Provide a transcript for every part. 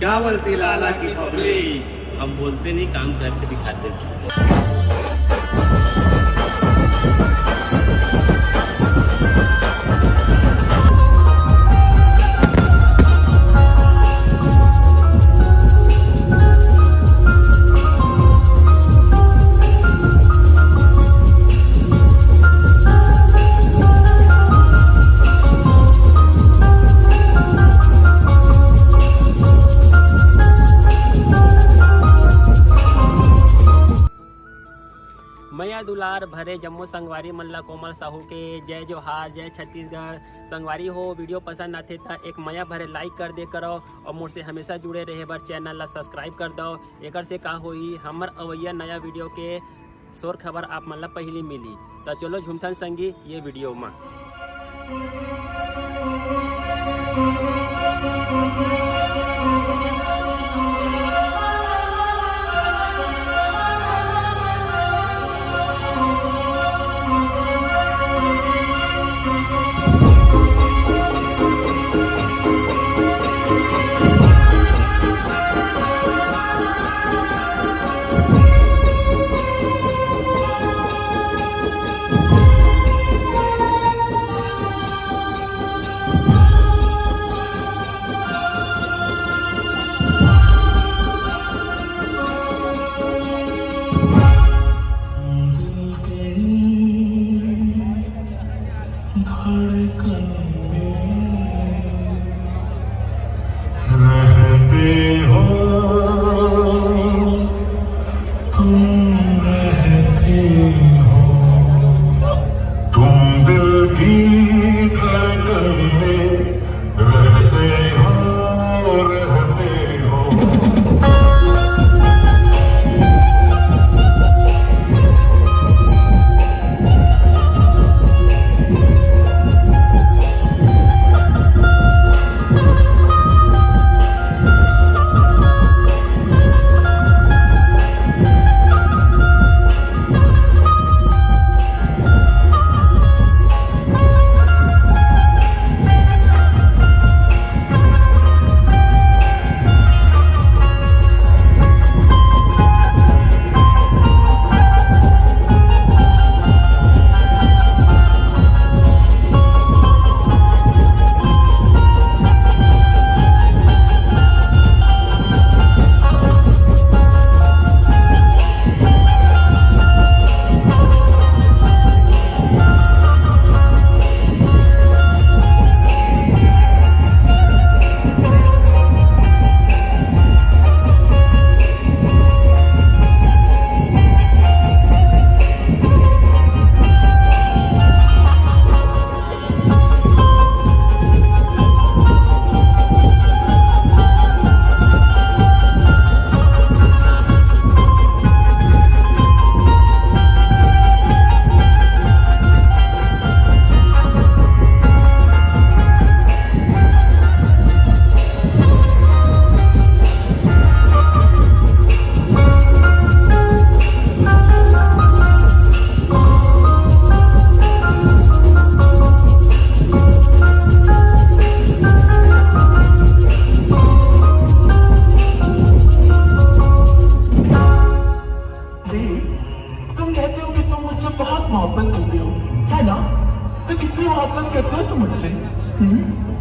क्या बोलती लाला की पब्लिक, हम बोलते नहीं, काम करके दिखाते हैं। मैया दुलार भरे जम्मू संगवारी मल्ला कोमल साहू के जय जोहार, जय छत्तीसगढ़। संगवारी हो वीडियो पसंद आते था एक मैया भरे लाइक कर दे करो और मुझसे हमेशा जुड़े रहे बर चैनल ला सब्सक्राइब कर दो। एक से का होई हमर अवैया नया वीडियो के शोर खबर आप मन ला पहली मिली। तो चलो झुमथन संगी ये वीडियो में।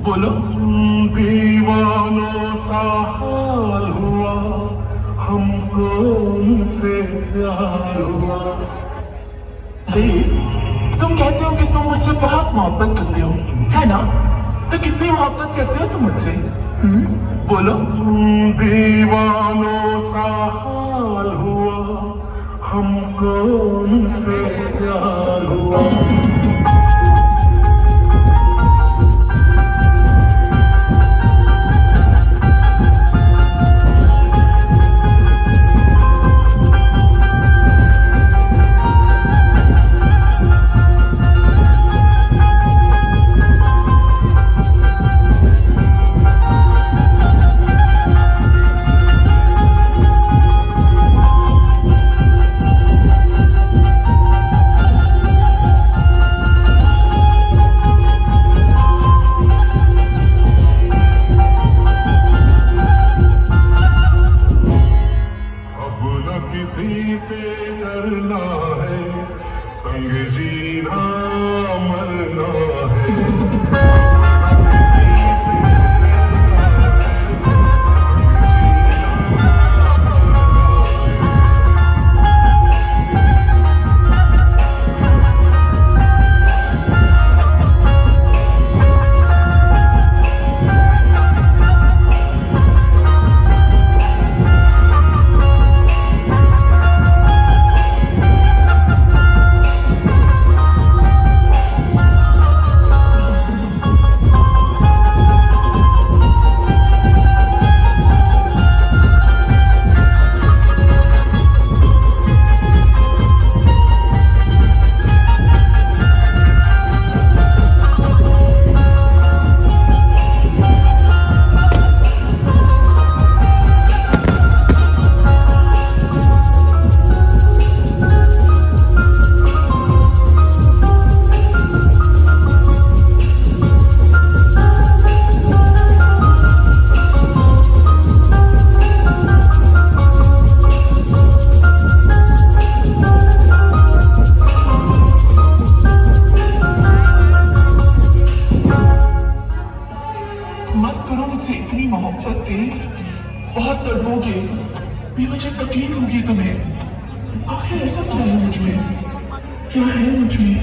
बोलो। दीवानों सा हाल हुआ, हमको उनसे प्यार हुआ। तुम कहते हो कि तुम मुझसे बहुत मोहब्बत करते हो, है ना? तो कितनी मोहब्बत करते हो तुम मुझसे? बोलो। दीवानों सा हाल हुआ, हमको उनसे प्यार हुआ। बहुत तड़पोगे, बेवजह तकलीफ होगी तुम्हें। आखिर ऐसा क्या है मुझमें, क्या है मुझमें?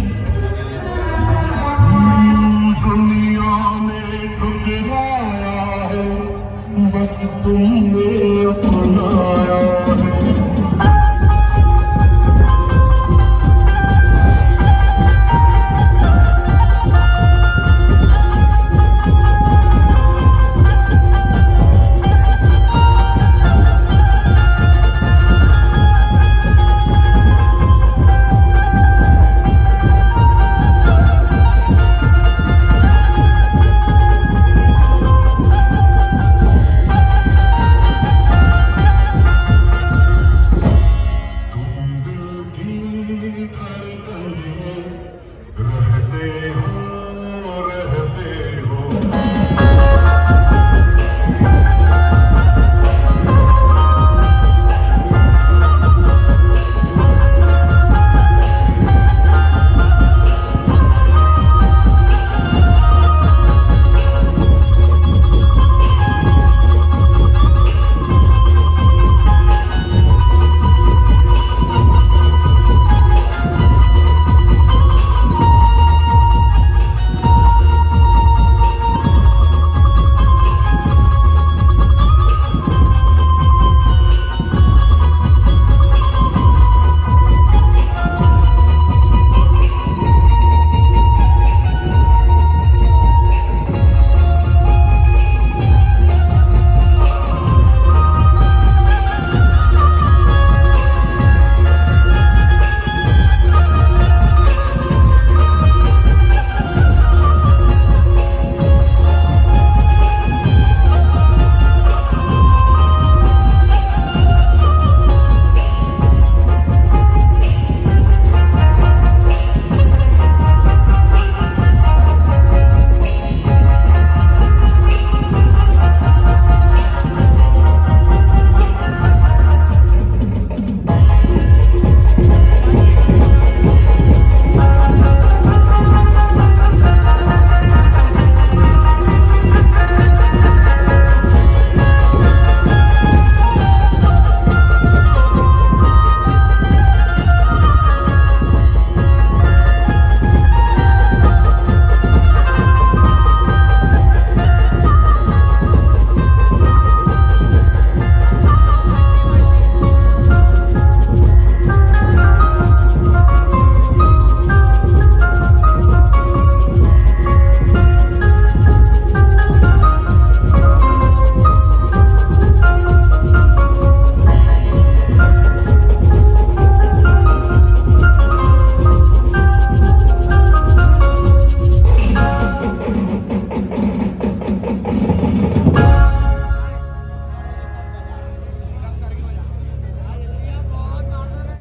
दुनिया में ठुकराया है, बस तुमने अपनाया है।